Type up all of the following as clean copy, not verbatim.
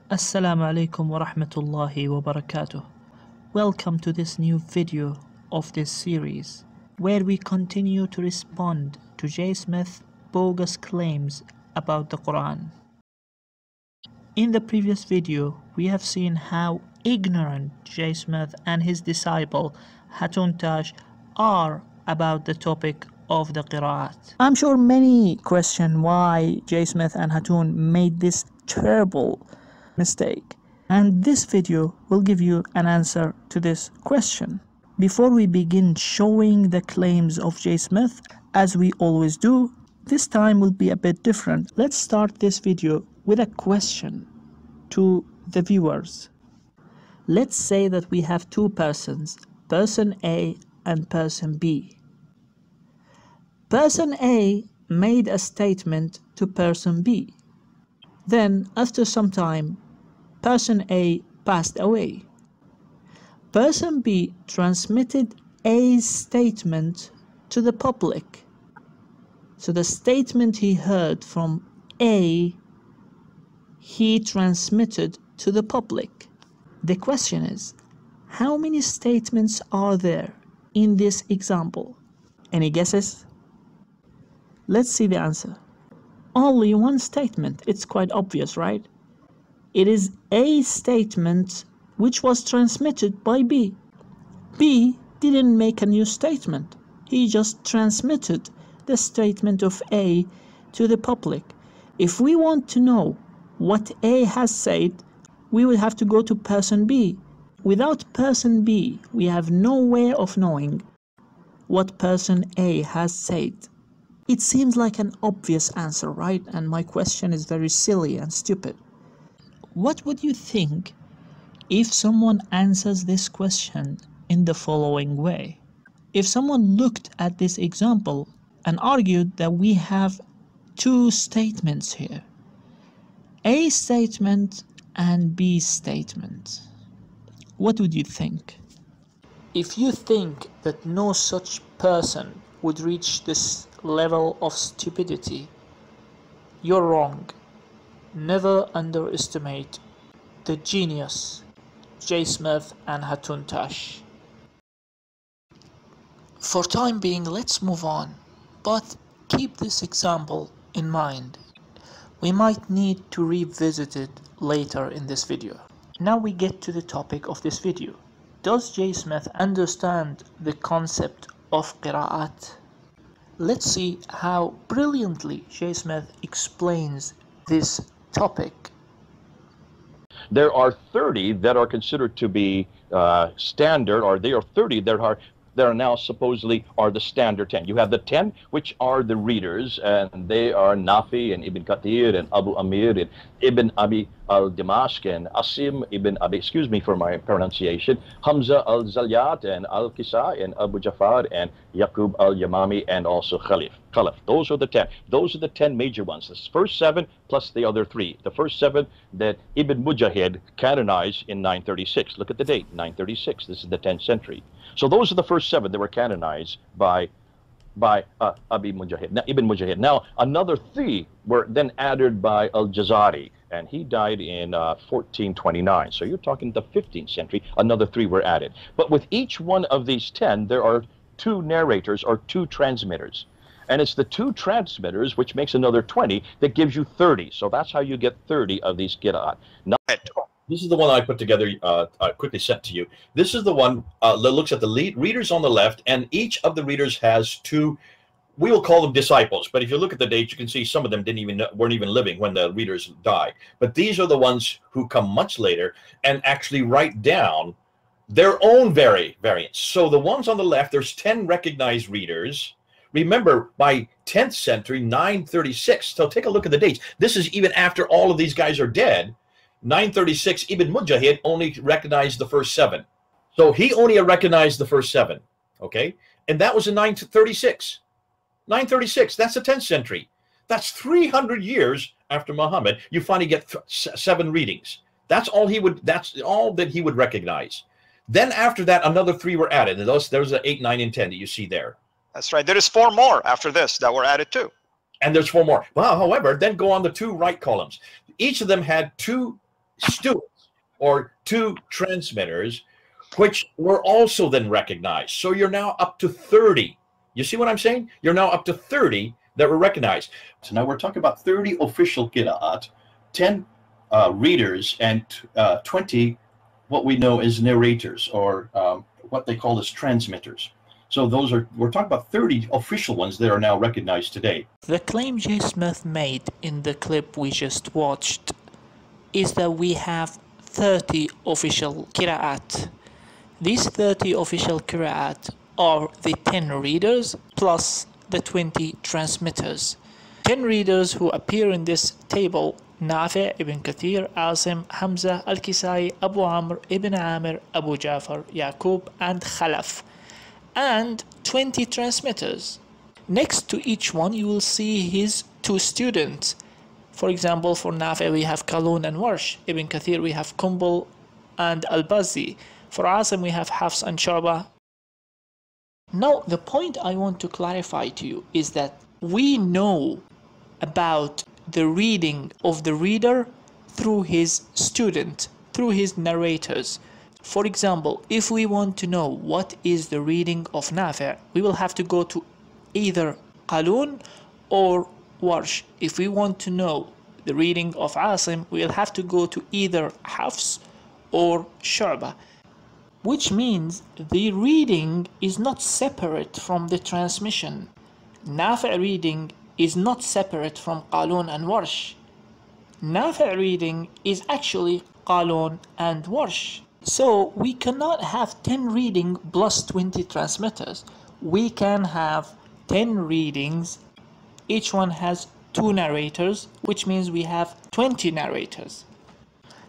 Assalamu alaikum wa rahmatullahi wa barakatuh. Welcome to this new video of this series, where we continue to respond to J. Smith's bogus claims about the Quran. In the previous video, we have seen how ignorant J. Smith and his disciple Hatun Tash are about the topic of the Qiraat. I'm sure many question why J. Smith and Hatun made this terrible mistake, and this video will give you an answer to this question. Before we begin showing the claims of J. Smith, as we always do, this time will be a bit different. Let's start this video with a question to the viewers. Let's say that we have two persons, person A and person B. Person A made a statement to person B. Then, after some time, person A passed away. Person B transmitted A's statement to the public. So the statement he heard from A, he transmitted to the public. The question is, how many statements are there in this example? Any guesses? Let's see the answer. Only one statement. It's quite obvious, right? It is A statement which was transmitted by B. B didn't make a new statement. He just transmitted the statement of A to the public. If we want to know what A has said, we will have to go to person B. Without person B, we have no way of knowing what person A has said. It seems like an obvious answer, right? And my question is very silly and stupid. What would you think if someone answers this question in the following way? If someone looked at this example and argued that we have two statements here, A statement and B statement, what would you think? If you think that no such person would reach this level of stupidity, you're wrong. Never underestimate the genius J. Smith and Hatun Tash. For time being, let's move on, but keep this example in mind. We might need to revisit it later in this video. Now we get to the topic of this video. Does J. Smith understand the concept of Qiraat? Let's see how brilliantly J. Smith explains this topic. There are 30 that are considered to be standard, or there are 30 that are now supposedly are the standard 10. You have the 10 which are the readers, and they are Nafi and Ibn Kathir and Abu Amir and Ibn Abi al-Dimashq and Asim Ibn Abi, excuse me for my pronunciation, Hamza al-Zalyat and al-Kisa and Abu Jafar and Yaqub al-Yamami and also Khalif. Those are the 10. Those are the 10 major ones. The first 7 plus the other 3. The first 7 that Ibn Mujahid canonized in 936. Look at the date, 936. This is the 10th century. So those are the first 7 that were canonized by Ibn Mujahid. Now another 3 were then added by Al-Jazari, and he died in 1429. So you're talking the 15th century. Another 3 were added. But with each one of these 10, there are 2 narrators or 2 transmitters. And it's the 2 transmitters, which makes another 20, that gives you 30. So that's how you get 30 of these Qiraat. Now, this is the one I put together, I quickly sent to you. This is the one that looks at the readers on the left, and each of the readers has 2, we will call them disciples. But if you look at the dates, you can see some of them weren't even living when the readers died. But these are the ones who come much later and actually write down their own variants. So the ones on the left, there's 10 recognized readers. Remember, by 10th century, 936, so take a look at the dates. This is even after all of these guys are dead. 936, Ibn Mujahid only recognized the first 7. So he only recognized the first 7, okay? And that was in 936. 936, that's the 10th century. That's 300 years after Muhammad. You finally get 7 readings. That's all that he would recognize. Then after that, another 3 were added. And there's the 8, 9, and 10 that you see there. That's right. There is 4 more after this that were added too. And there's 4 more. Well, however, then go on the 2 right columns. Each of them had 2 students or 2 transmitters, which were also then recognized. So you're now up to 30. You see what I'm saying? You're now up to 30 that were recognized. So now we're talking about 30 official Qiraat, 10 readers, and 20 what we know as narrators, or what they call as transmitters. So those are, we're talking about 30 official ones that are now recognized today. The claim J. Smith made in the clip we just watched is that we have 30 official Qiraat. These 30 official Qiraat are the 10 readers plus the 20 transmitters. 10 readers who appear in this table: Nafi', Ibn Kathir, Asim, Hamza, Al-Kisai, Abu Amr, Ibn Amir, Abu Jafar, Yaqub, and Khalaf, and 20 transmitters. Next to each one you will see his 2 students. For example, for Nafi' we have Qalun and Warsh. Ibn Kathir we have Kumbul and Al-Bazzi. For Asim we have Hafs and Shu'ba. Now the point I want to clarify to you is that we know about the reading of the reader through his student, through his narrators. For example, if we want to know what is the reading of Nafi', we will have to go to either Qalun or Warsh. If we want to know the reading of Asim, we will have to go to either Hafs or Shu'ba, which means the reading is not separate from the transmission. Nafi' reading is not separate from Qalun and Warsh. Nafi' reading is actually Qalun and Warsh. So we cannot have 10 reading plus 20 transmitters. We can have 10 readings, each one has 2 narrators, which means we have 20 narrators.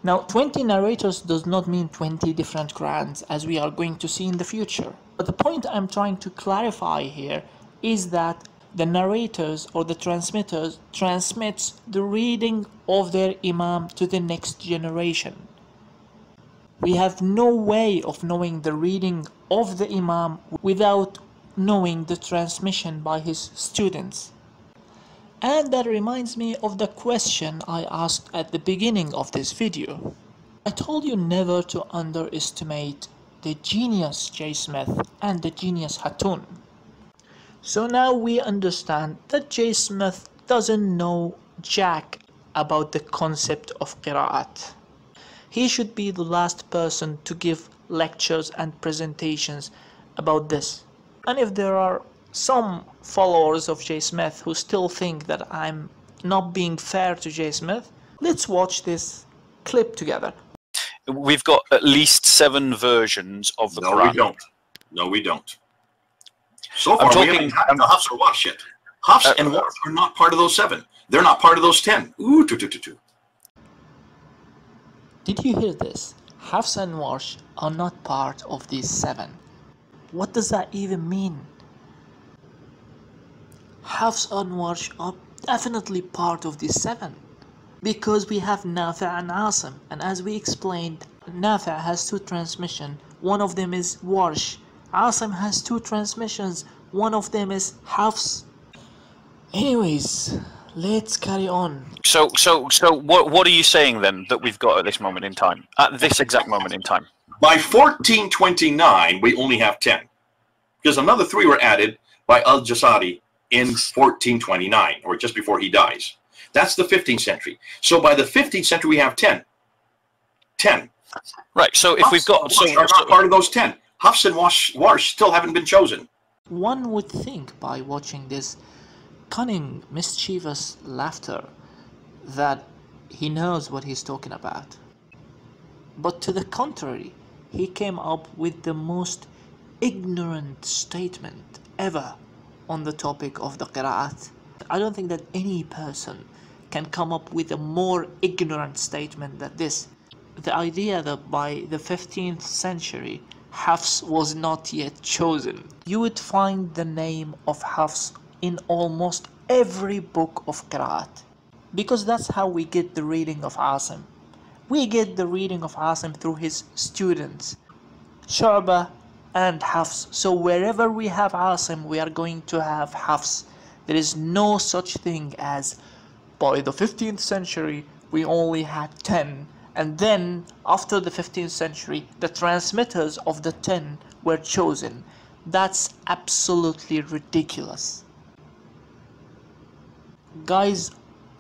Now 20 narrators does not mean 20 different Qur'ans, as we are going to see in the future. But the point I'm trying to clarify here is that the narrators or the transmitters transmits the reading of their Imam to the next generation. We have no way of knowing the reading of the Imam without knowing the transmission by his students. And that reminds me of the question I asked at the beginning of this video. I told you never to underestimate the genius J. Smith and the genius Hatun. So now we understand that J. Smith doesn't know jack about the concept of Qiraat. He should be the last person to give lectures and presentations about this. And if there are some followers of J. Smith who still think that I'm not being fair to J. Smith, let's watch this clip together. We've got at least 7 versions of the Qur'an. No, we don't. No, we don't. So far, I'm we haven't had the Hafs or Warsh yet. Hafs and Warsh are not part of those 7. They're not part of those 10. Ooh, two. Did you hear this? Hafs and Warsh are not part of these 7. What does that even mean? Hafs and Warsh are definitely part of these 7. Because we have Nafi' and Asim. And as we explained, Nafi' has 2 transmissions. One of them is Warsh. Asim has 2 transmissions. One of them is Hafs. Anyways, let's carry on. So what are you saying then that we've got at this moment in time? At this exact moment in time? By 1429, we only have 10. Because another 3 were added by Al-Jasari in 1429, or just before he dies. That's the 15th century. So by the 15th century, we have 10. 10. Right, so if we've got... So are not part of those 10. Hafs and Warsh still haven't been chosen. One would think by watching this cunning, mischievous laughter that he knows what he's talking about. But to the contrary, he came up with the most ignorant statement ever on the topic of the Qiraat. I don't think that any person can come up with a more ignorant statement than this. The idea that by the 15th century Hafs was not yet chosen. You would find the name of Hafs in almost every book of Qiraat, because that's how we get the reading of Asim. We get the reading of Asim through his students, Shu'ba and Hafs. So wherever we have Asim, we are going to have Hafs. There is no such thing as by the 15th century we only had 10 And then, after the 15th century, the transmitters of the 10 were chosen. That's absolutely ridiculous. Guys,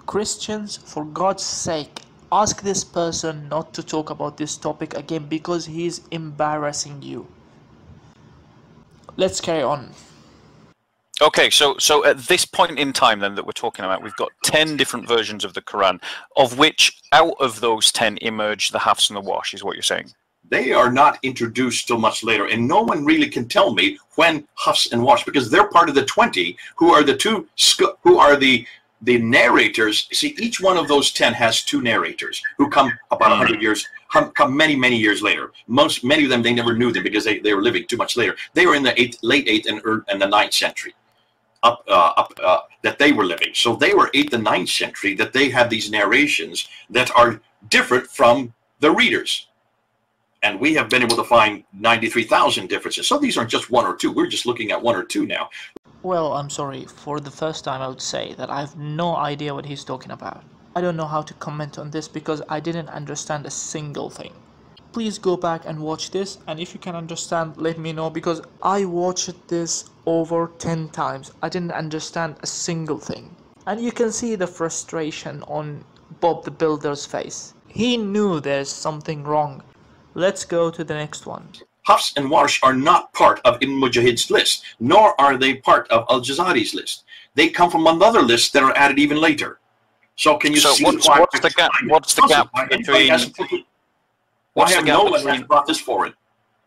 Christians, for God's sake, ask this person not to talk about this topic again because he is embarrassing you. Let's carry on. Okay, so at this point in time then that we're talking about, we've got 10 different versions of the Quran, of which out of those 10 emerged the Hafs and the Warsh, is what you're saying? They are not introduced till much later, and no one really can tell me when Hafs and Warsh, because they're part of the 20 who are the narrators. See, each one of those 10 has 2 narrators who come about 100 years, come many years later. Many of them, they never knew them because they were living too much later. They were in the late 8th and the 9th century. That they were living. So they were 8th and 9th century that they have these narrations that are different from the readers. And we have been able to find 93,000 differences. So these aren't just 1 or 2. We're just looking at 1 or 2 now. Well, I'm sorry. For the first time, I would say that I have no idea what he's talking about. I don't know how to comment on this because I didn't understand a single thing. Please go back and watch this, and if you can understand, let me know, because I watched this over 10 times. I didn't understand a single thing. And you can see the frustration on Bob the Builder's face. He knew there's something wrong. Let's go to the next one. Hafs and Warsh are not part of Ibn Mujahid's list, nor are they part of Al-Jazari's list. They come from another list that are added even later. So can you see what's the gap? What's the gap between? Why have no one has brought this forward?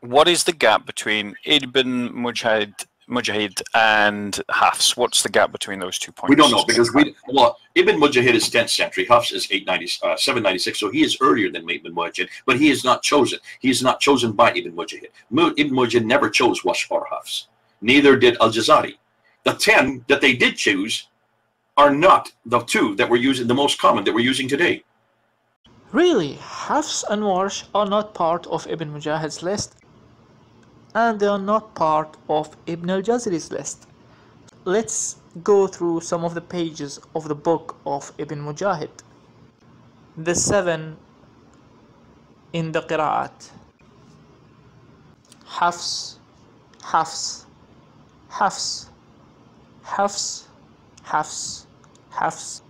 What is the gap between Ibn Mujahid and Hafs? What's the gap between those 2 points? We don't know because Ibn Mujahid is 10th century, Hafs is 796, so he is earlier than Ibn Mujahid, but he is not chosen. He is not chosen by Ibn Mujahid. Ibn Mujahid never chose Warsh or Hafs. Neither did Al-Jazari. The 10 that they did choose are not the 2 that we're using, the most common that we're using today. Really, Hafs and Warsh are not part of Ibn Mujahid's list, and they are not part of Ibn al-Jazari's list. Let's go through some of the pages of the book of Ibn Mujahid. The 7 in the Qiraat. Hafs, Hafs, Hafs, Hafs, Hafs, Hafs.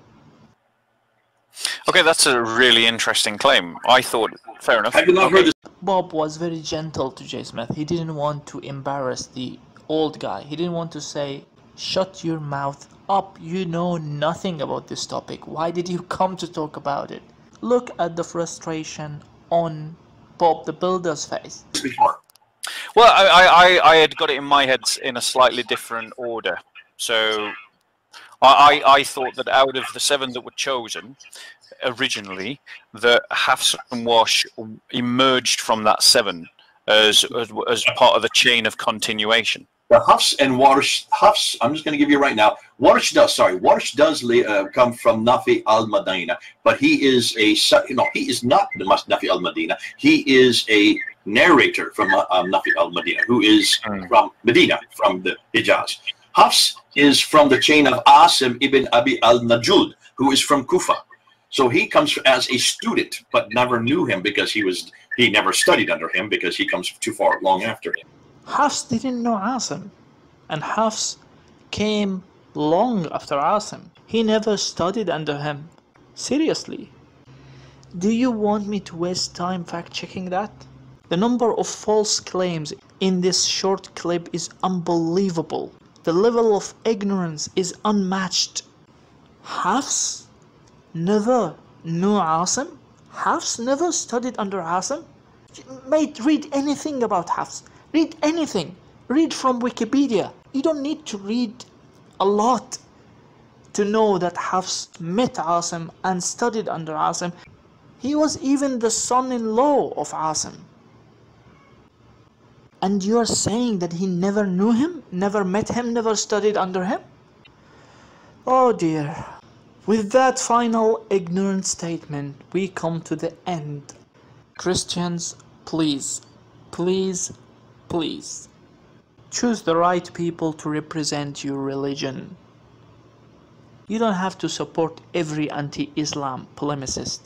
Okay, that's a really interesting claim. I thought, fair enough. Have you not heard this? Bob was very gentle to J. Smith. He didn't want to embarrass the old guy. He didn't want to say, shut your mouth up. You know nothing about this topic. Why did you come to talk about it? Look at the frustration on Bob the Builder's face. Well, I had got it in my head in a slightly different order. So I thought that out of the 7 that were chosen originally, that Hafs and Warsh emerged from that 7 as part of the chain of continuation. The Hafs and Warsh, Hafs, I'm just going to give you right now, Warsh does come from Nafi al-Madina, but he is he is not the Nafi al-Madina. He is a narrator from Nafi al-Madina, who is from Medina, from the Hijaz. Hafs is from the chain of Asim ibn Abi al-Najud, who is from Kufa. So he comes as a student, but never knew him because he never studied under him because he comes too far long after him. Hafs didn't know Asim, and Hafs came long after Asim. He never studied under him. Seriously. Do you want me to waste time fact-checking that? The number of false claims in this short clip is unbelievable. The level of ignorance is unmatched. Hafs never knew Asim? Hafs never studied under Asim? Mate, read anything about Hafs. Read anything. Read from Wikipedia. You don't need to read a lot to know that Hafs met Asim and studied under Asim. He was even the son-in-law of Asim. And you're saying that he never knew him, never met him, never studied under him? Oh dear. With that final ignorant statement, we come to the end. Christians, please, please, please, choose the right people to represent your religion. You don't have to support every anti-Islam polemicist.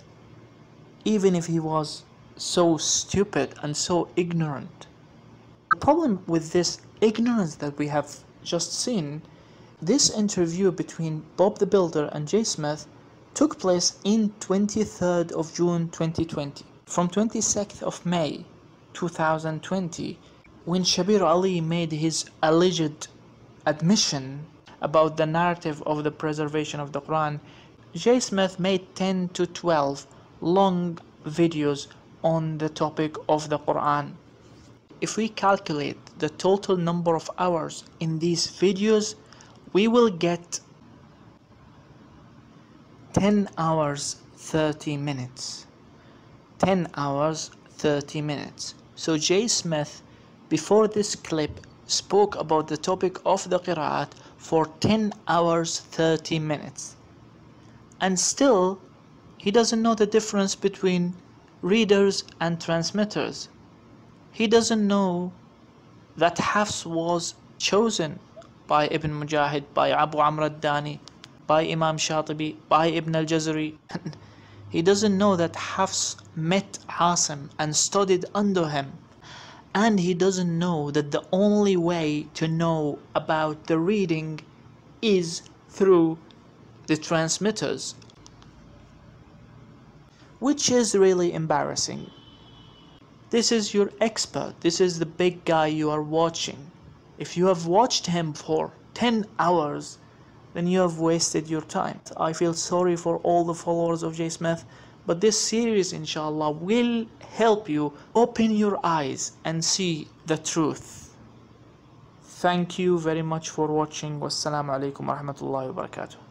even if he was so stupid and so ignorant. The problem with this ignorance that we have just seen, this interview between Bob the Builder and Jay Smith took place in 23rd of June 2020. From 22nd of May 2020, when Shabir Ali made his alleged admission about the narrative of the preservation of the Quran, Jay Smith made 10 to 12 long videos on the topic of the Quran. If we calculate the total number of hours in these videos, we will get 10 hours 30 minutes. 10 hours 30 minutes. So Jay Smith, before this clip, spoke about the topic of the Qiraat for 10 hours 30 minutes. And still, he doesn't know the difference between readers and transmitters. He doesn't know that Hafs was chosen by Ibn Mujahid, by Abu Amr al-Dani, by Imam Shatibi, by Ibn al-Jazari. He doesn't know that Hafs met Asim and studied under him. And he doesn't know that the only way to know about the reading is through the transmitters, which is really embarrassing. This is your expert. This is the big guy you are watching. If you have watched him for 10 hours, then you have wasted your time. I feel sorry for all the followers of Jay Smith, but this series, inshallah, will help you open your eyes and see the truth. Thank you very much for watching. Wassalamu alaikum wa rahmatullahi wa barakatuh.